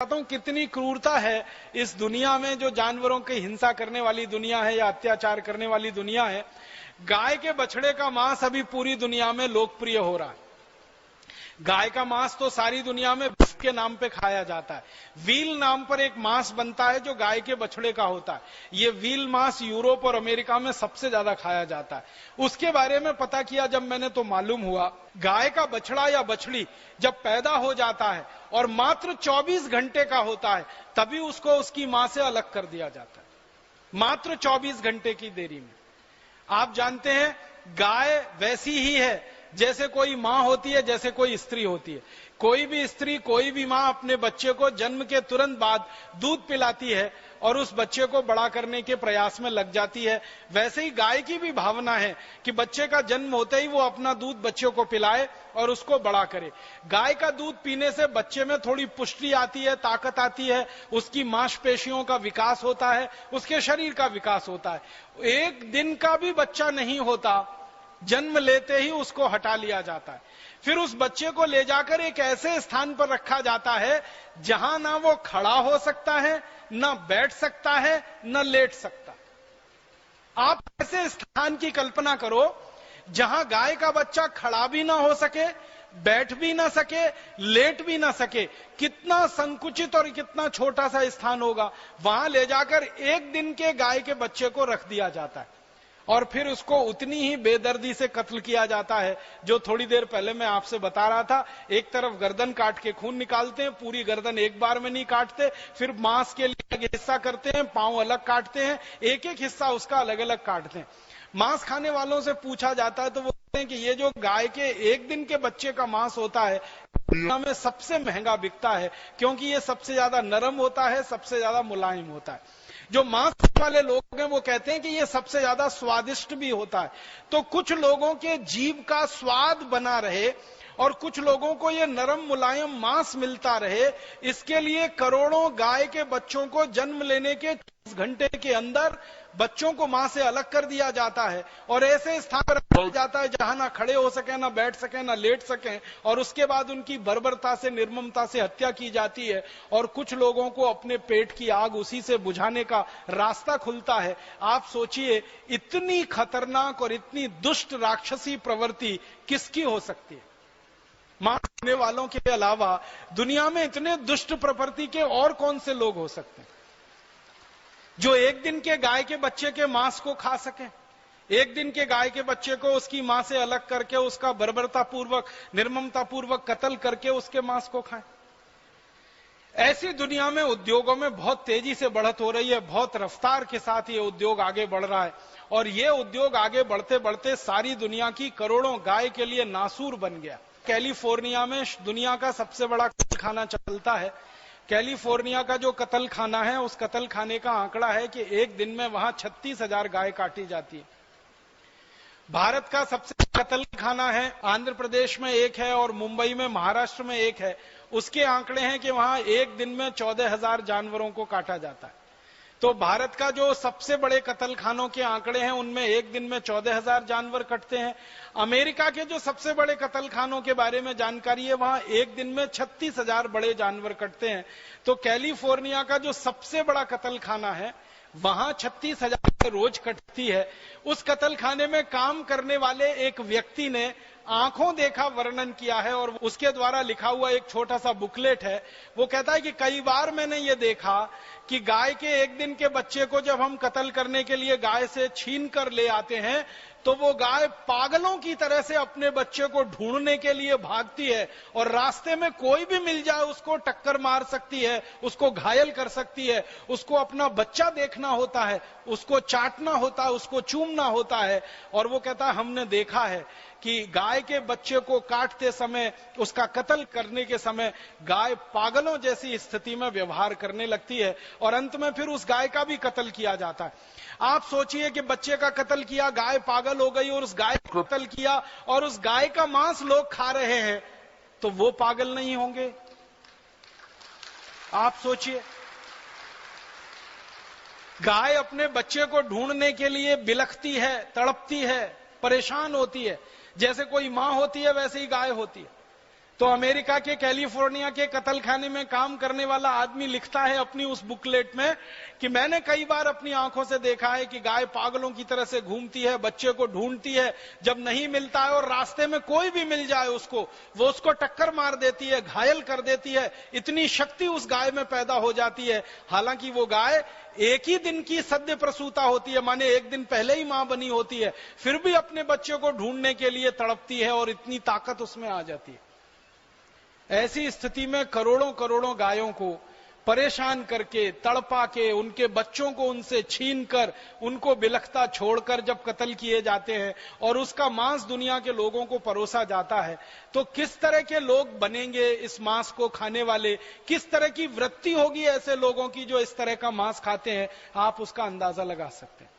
बताता हूं कितनी क्रूरता है इस दुनिया में, जो जानवरों की हिंसा करने वाली दुनिया है या अत्याचार करने वाली दुनिया है। गाय के बछड़े का मांस अभी पूरी दुनिया में लोकप्रिय हो रहा है। गाय का मांस तो सारी दुनिया में बीफ के नाम पे खाया जाता है। व्हील नाम पर एक मांस बनता है जो गाय के बछड़े का होता है। ये व्हील मांस यूरोप और अमेरिका में सबसे ज्यादा खाया जाता है। उसके बारे में पता किया जब मैंने, तो मालूम हुआ गाय का बछड़ा या बछड़ी जब पैदा हो जाता है और मात्र 24 घंटे का होता है, तभी उसको उसकी मां से अलग कर दिया जाता है। मात्र 24 घंटे की देरी में। आप जानते हैं गाय वैसी ही है जैसे कोई मां होती है, जैसे कोई स्त्री होती है। कोई भी स्त्री, कोई भी मां अपने बच्चे को जन्म के तुरंत बाद दूध पिलाती है और उस बच्चे को बड़ा करने के प्रयास में लग जाती है। वैसे ही गाय की भी भावना है कि बच्चे का जन्म होते ही वो अपना दूध बच्चे को पिलाए और उसको बड़ा करे। गाय का दूध पीने से बच्चे में थोड़ी पुष्टि आती है, ताकत आती है, उसकी मांसपेशियों का विकास होता है, उसके शरीर का विकास होता है। एक दिन का भी बच्चा नहीं होता, जन्म लेते ही उसको हटा लिया जाता है। फिर उस बच्चे को ले जाकर एक ऐसे स्थान पर रखा जाता है जहां ना वो खड़ा हो सकता है, ना बैठ सकता है, ना लेट सकता। आप ऐसे स्थान की कल्पना करो जहां गाय का बच्चा खड़ा भी ना हो सके, बैठ भी ना सके, लेट भी ना सके। कितना संकुचित और कितना छोटा सा स्थान होगा। वहां ले जाकर एक दिन के गाय के बच्चे को रख दिया जाता है और फिर उसको उतनी ही बेदर्दी से कत्ल किया जाता है जो थोड़ी देर पहले मैं आपसे बता रहा था। एक तरफ गर्दन काट के खून निकालते हैं, पूरी गर्दन एक बार में नहीं काटते, फिर मांस के लिए अलग हिस्सा करते हैं, पांव अलग काटते हैं, एक एक हिस्सा उसका अलग अलग काटते हैं। मांस खाने वालों से पूछा जाता है तो वो कहते हैं कि ये जो गाय के एक दिन के बच्चे का मांस होता है दुनिया में सबसे महंगा बिकता है, क्योंकि ये सबसे ज्यादा नरम होता है, सबसे ज्यादा मुलायम होता है। जो मांस वाले लोग हैं वो कहते हैं कि ये सबसे ज्यादा स्वादिष्ट भी होता है। तो कुछ लोगों के जीभ का स्वाद बना रहे और कुछ लोगों को ये नरम मुलायम मांस मिलता रहे, इसके लिए करोड़ों गाय के बच्चों को जन्म लेने के 24 घंटे के अंदर बच्चों को मां से अलग कर दिया जाता है और ऐसे स्थान पर रखा जाता है जहां ना खड़े हो सके, ना बैठ सके, ना लेट सके, और उसके बाद उनकी बर्बरता से, निर्ममता से हत्या की जाती है और कुछ लोगों को अपने पेट की आग उसी से बुझाने का रास्ता खुलता है। आप सोचिए इतनी खतरनाक और इतनी दुष्ट राक्षसी प्रवृत्ति किसकी हो सकती है। मांस खाने वालों के अलावा दुनिया में इतने दुष्ट प्रवृत्ति के और कौन से लोग हो सकते हैं जो एक दिन के गाय के बच्चे के मांस को खा सके, एक दिन के गाय के बच्चे को उसकी मां से अलग करके उसका बर्बरता पूर्वक, निर्ममता पूर्वक कत्ल करके उसके मांस को खाएं। ऐसी दुनिया में उद्योगों में बहुत तेजी से बढ़त हो रही है, बहुत रफ्तार के साथ ये उद्योग आगे बढ़ रहा है और ये उद्योग आगे बढ़ते बढ़ते सारी दुनिया की करोड़ों गाय के लिए नासूर बन गया। कैलिफोर्निया में दुनिया का सबसे बड़ा कत्ल खाना चलता है। कैलिफोर्निया का जो कत्ल खाना है, उस कत्ल खाने का आंकड़ा है कि एक दिन में वहां 36,000 गाय काटी जाती है। भारत का सबसे कत्ल खाना है आंध्र प्रदेश में एक है और मुंबई में, महाराष्ट्र में एक है। उसके आंकड़े हैं कि वहां एक दिन में 14,000 जानवरों को काटा जाता है। तो भारत का जो सबसे बड़े कत्ल खानों के आंकड़े हैं उनमें एक दिन में 14,000 जानवर कटते हैं। अमेरिका के जो सबसे बड़े कत्ल खानों के बारे में जानकारी है, वहां एक दिन में 36,000 बड़े जानवर कटते हैं। तो कैलिफोर्निया का जो सबसे बड़ा कत्ल खाना है वहां 36,000 रोज कटती है। उस कत्ल खाने में काम करने वाले एक व्यक्ति ने आंखों देखा वर्णन किया है और उसके द्वारा लिखा हुआ एक छोटा सा बुकलेट है। वो कहता है कि कई बार मैंने ये देखा कि गाय के एक दिन के बच्चे को जब हम कत्ल करने के लिए गाय से छीन कर ले आते हैं तो वो गाय पागलों की तरह से अपने बच्चे को ढूंढने के लिए भागती है और रास्ते में कोई भी मिल जाए उसको टक्कर मार सकती है, उसको घायल कर सकती है। उसको अपना बच्चा देखना होता है, उसको चाटना होता है, उसको चूमना होता है। और वो कहता है हमने देखा है कि गाय के बच्चे को काटते समय, उसका कत्ल करने के समय गाय पागलों जैसी स्थिति में व्यवहार करने लगती है और अंत में फिर उस गाय का भी कत्ल किया जाता है। आप सोचिए कि बच्चे का कत्ल किया, गाय पागल हो गई और उस गाय का कत्ल किया और उस गाय का मांस लोग खा रहे हैं, तो वो पागल नहीं होंगे? आप सोचिए। गाय अपने बच्चे को ढूंढने के लिए बिलखती है, तड़पती है, परेशान होती है। जैसे कोई मां होती है वैसे ही गाय होती है। तो अमेरिका के कैलिफोर्निया के कत्लखाने में काम करने वाला आदमी लिखता है अपनी उस बुकलेट में कि मैंने कई बार अपनी आंखों से देखा है कि गाय पागलों की तरह से घूमती है, बच्चे को ढूंढती है, जब नहीं मिलता है और रास्ते में कोई भी मिल जाए उसको, वो उसको टक्कर मार देती है, घायल कर देती है। इतनी शक्ति उस गाय में पैदा हो जाती है, हालांकि वो गाय एक ही दिन की सद्य प्रसूता होती है, माने एक दिन पहले ही मां बनी होती है, फिर भी अपने बच्चे को ढूंढने के लिए तड़पती है और इतनी ताकत उसमें आ जाती है। ऐसी स्थिति में करोड़ों करोड़ों गायों को परेशान करके, तड़पा के, उनके बच्चों को उनसे छीनकर, उनको बिलखता छोड़कर जब कत्ल किए जाते हैं और उसका मांस दुनिया के लोगों को परोसा जाता है, तो किस तरह के लोग बनेंगे इस मांस को खाने वाले, किस तरह की वृत्ति होगी ऐसे लोगों की जो इस तरह का मांस खाते हैं, आप उसका अंदाजा लगा सकते हैं।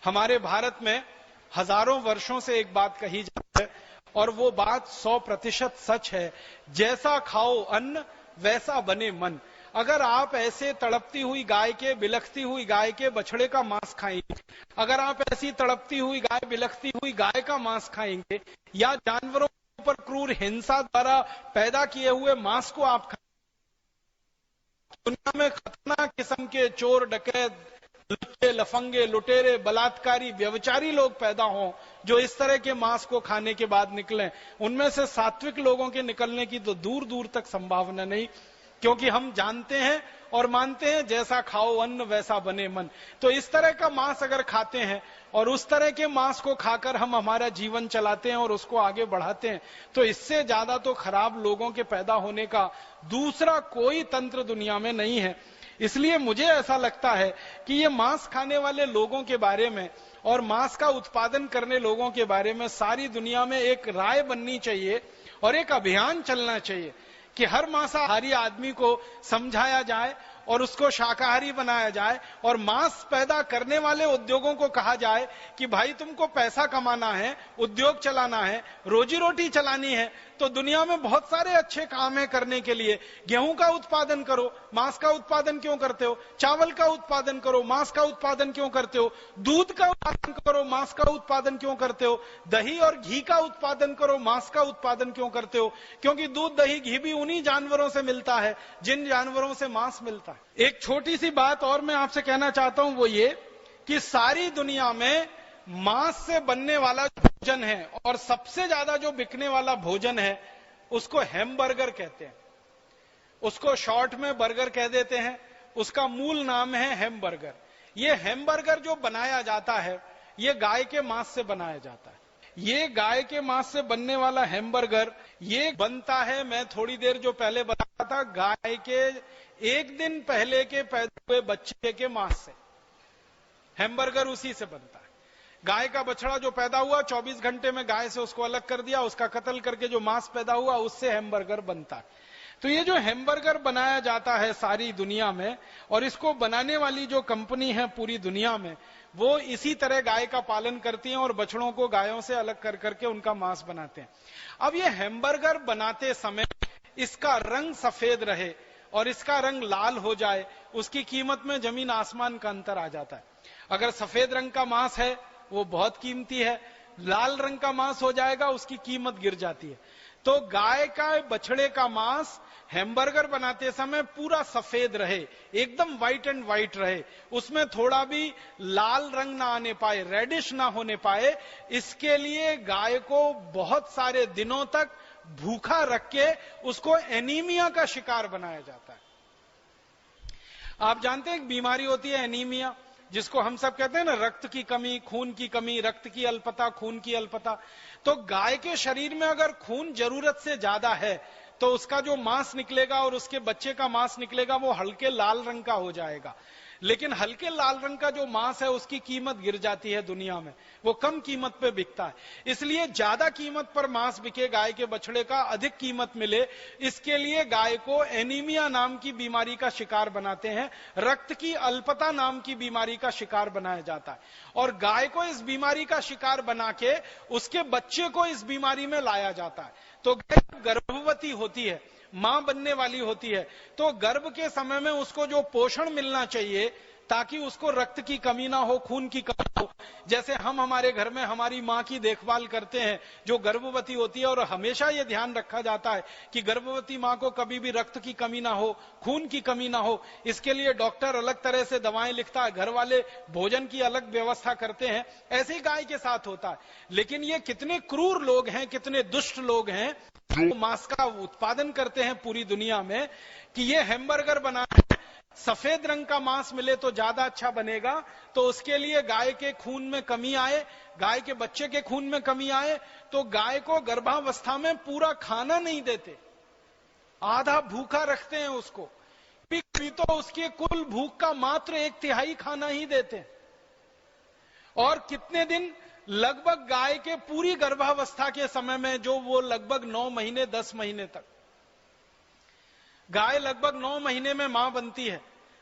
हमारे भारत में हजारों वर्षों से एक बात कही जाती है और वो बात 100% सच है, जैसा खाओ अन्न वैसा बने मन। अगर आप ऐसे तड़पती हुई गाय के, बिलखती हुई गाय के बछड़े का मांस खाएंगे, अगर आप ऐसी तड़पती हुई गाय, बिलखती हुई गाय का मांस खाएंगे, या जानवरों पर क्रूर हिंसा द्वारा पैदा किए हुए मांस को आप खाएंगे, दुनिया में खतरनाक किस्म के चोर, डकैत, लुच्चे, लफंगे, लुटेरे, बलात्कारी, व्यभिचारी लोग पैदा हों जो इस तरह के मांस को खाने के बाद निकलें, उनमें से सात्विक लोगों के निकलने की तो दूर दूर तक संभावना नहीं, क्योंकि हम जानते हैं और मानते हैं जैसा खाओ अन्न वैसा बने मन। तो इस तरह का मांस अगर खाते हैं और उस तरह के मांस को खाकर हम हमारा जीवन चलाते हैं और उसको आगे बढ़ाते हैं, तो इससे ज्यादा तो खराब लोगों के पैदा होने का दूसरा कोई तंत्र दुनिया में नहीं है। इसलिए मुझे ऐसा लगता है कि ये मांस खाने वाले लोगों के बारे में और मांस का उत्पादन करने लोगों के बारे में सारी दुनिया में एक राय बननी चाहिए और एक अभियान चलना चाहिए कि हर मांसाहारी आदमी को समझाया जाए और उसको शाकाहारी बनाया जाए, और मांस पैदा करने वाले उद्योगों को कहा जाए कि भाई तुमको पैसा कमाना है, उद्योग चलाना है, रोजी रोटी चलानी है, तो दुनिया में बहुत सारे अच्छे काम है करने के लिए। गेहूं का उत्पादन करो, मांस का उत्पादन क्यों करते हो? चावल का उत्पादन करो, मांस का उत्पादन क्यों करते हो? दूध का उत्पादन करो, मांस का उत्पादन क्यों करते हो? दही और घी का उत्पादन करो, मांस का उत्पादन क्यों करते हो? क्योंकि दूध, दही, घी भी उन्हीं जानवरों से मिलता है जिन जानवरों से मांस मिलता है। एक छोटी सी बात और मैं आपसे कहना चाहता हूं, वो ये कि सारी दुनिया में मांस से बनने वाला भोजन है और सबसे ज्यादा जो बिकने वाला भोजन है उसको हैमबर्गर कहते हैं। उसको शॉर्ट में बर्गर कह देते हैं, उसका मूल नाम है हैमबर्गर। ये हैमबर्गर जो बनाया जाता है ये गाय के मांस से बनाया जाता है। ये गाय के मांस से बनने वाला हैमबर्गर ये बनता है, मैं थोड़ी देर जो पहले बताया था, गाय के एक दिन पहले के पैदा हुए बच्चे के मांस से हैमबर्गर उसी से बनता है। गाय का बछड़ा जो पैदा हुआ 24 घंटे में गाय से उसको अलग कर दिया, उसका कत्ल करके जो मांस पैदा हुआ उससे हैमबर्गर बनता है। तो ये जो हैमबर्गर बनाया जाता है सारी दुनिया में, और इसको बनाने वाली जो कंपनी है पूरी दुनिया में, वो इसी तरह गाय का पालन करती हैं और बछड़ों को गायों से अलग कर करके उनका मांस बनाते हैं। अब ये हैमबर्गर बनाते समय इसका रंग सफेद रहे और इसका रंग लाल हो जाए, उसकी कीमत में जमीन आसमान का अंतर आ जाता है। अगर सफेद रंग का मांस है वो बहुत कीमती है, लाल रंग का मांस हो जाएगा उसकी कीमत गिर जाती है। तो गाय का, बछड़े का मांस हैमबर्गर बनाते समय पूरा सफेद रहे, एकदम व्हाइट एंड व्हाइट रहे, उसमें थोड़ा भी लाल रंग ना आने पाए, रेडिश ना होने पाए, इसके लिए गाय को बहुत सारे दिनों तक भूखा रख के उसको एनीमिया का शिकार बनाया जाता है। आप जानते हैं एक बीमारी होती है एनीमिया, जिसको हम सब कहते हैं ना, रक्त की कमी, खून की कमी, रक्त की अल्पता, खून की अल्पता। तो गाय के शरीर में अगर खून जरूरत से ज्यादा है तो उसका जो मांस निकलेगा और उसके बच्चे का मांस निकलेगा वो हल्के लाल रंग का हो जाएगा। लेकिन हल्के लाल रंग का जो मांस है उसकी कीमत गिर जाती है दुनिया में, वो कम कीमत पे बिकता है। इसलिए ज्यादा कीमत पर मांस बिके गाय के बछड़े का, अधिक कीमत मिले, इसके लिए गाय को एनीमिया नाम की बीमारी का शिकार बनाते हैं, रक्त की अल्पता नाम की बीमारी का शिकार बनाया जाता है। और गाय को इस बीमारी का शिकार बना के उसके बच्चे को इस बीमारी में लाया जाता है। तो गाय गर्भवती होती है, मां बनने वाली होती है, तो गर्भ के समय में उसको जो पोषण मिलना चाहिए ताकि उसको रक्त की कमी ना हो, खून की कमी हो। जैसे हम हमारे घर में हमारी मां की देखभाल करते हैं जो गर्भवती होती है, और हमेशा यह ध्यान रखा जाता है कि गर्भवती मां को कभी भी रक्त की कमी ना हो, खून की कमी ना हो। इसके लिए डॉक्टर अलग तरह से दवाएं लिखता है, घर वाले भोजन की अलग व्यवस्था करते हैं। ऐसे ही गाय के साथ होता है। लेकिन ये कितने क्रूर लोग हैं, कितने दुष्ट लोग हैं जो मांस का उत्पादन करते हैं पूरी दुनिया में, कि ये हैमबर्गर बना है, सफेद रंग का मांस मिले तो ज्यादा अच्छा बनेगा, तो उसके लिए गाय के खून में कमी आए, गाय के बच्चे के खून में कमी आए, तो गाय को गर्भावस्था में पूरा खाना नहीं देते, आधा भूखा रखते हैं उसको, भी तो उसके कुल भूख का मात्र 1/3 खाना ही देते हैं। और कितने दिन, लगभग गाय के पूरी गर्भावस्था के समय में, जो वो लगभग 9 महीने 10 महीने तक, गाय लगभग 9 महीने में मां बनती है,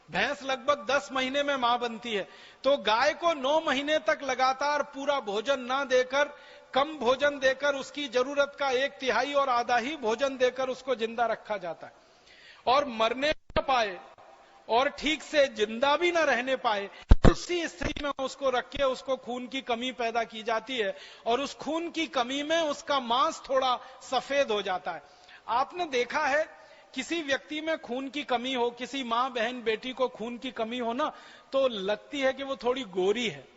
भैंस लगभग 10 महीने में मां बनती है। तो गाय को 9 महीने तक लगातार पूरा भोजन ना देकर, कम भोजन देकर, उसकी जरूरत का 1/3 और आधा ही भोजन देकर उसको जिंदा रखा जाता है। और मरने न पाए और ठीक से जिंदा भी ना रहने पाए, उसी स्थिति में उसको रख के उसको खून की कमी पैदा की जाती है, और उस खून की कमी में उसका मांस थोड़ा सफेद हो जाता है। आपने देखा है किसी व्यक्ति में खून की कमी हो, किसी मां बहन बेटी को खून की कमी हो ना, तो लगती है कि वो थोड़ी गोरी है।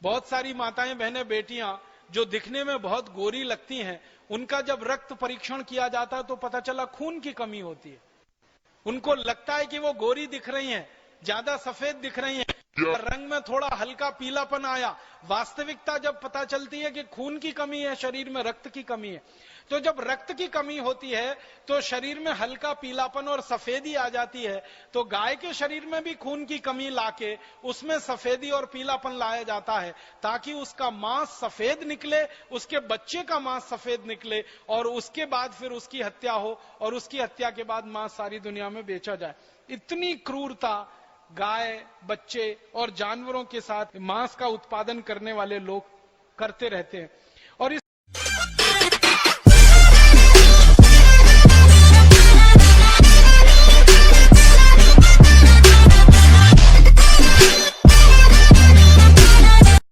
बहुत सारी माताएं बहनें बेटियां जो दिखने में बहुत गोरी लगती हैं, उनका जब रक्त परीक्षण किया जाता है तो पता चला खून की कमी होती है। उनको लगता है कि वो गोरी दिख रही हैं, ज्यादा सफेद दिख रही हैं, रंग में थोड़ा हल्का पीलापन आया। वास्तविकता जब पता चलती है कि खून की कमी है, शरीर में रक्त की कमी है। तो जब रक्त की कमी होती है तो शरीर में हल्का पीलापन और सफेदी आ जाती है। तो गाय के शरीर में भी खून की कमी लाके उसमें सफेदी और पीलापन लाया जाता है, ताकि उसका मांस सफेद निकले, उसके बच्चे का मांस सफेद निकले, और उसके बाद फिर उसकी हत्या हो, और उसकी हत्या के बाद मांस सारी दुनिया में बेचा जाए। इतनी क्रूरता गाय, बच्चे और जानवरों के साथ मांस का उत्पादन करने वाले लोग करते रहते हैं।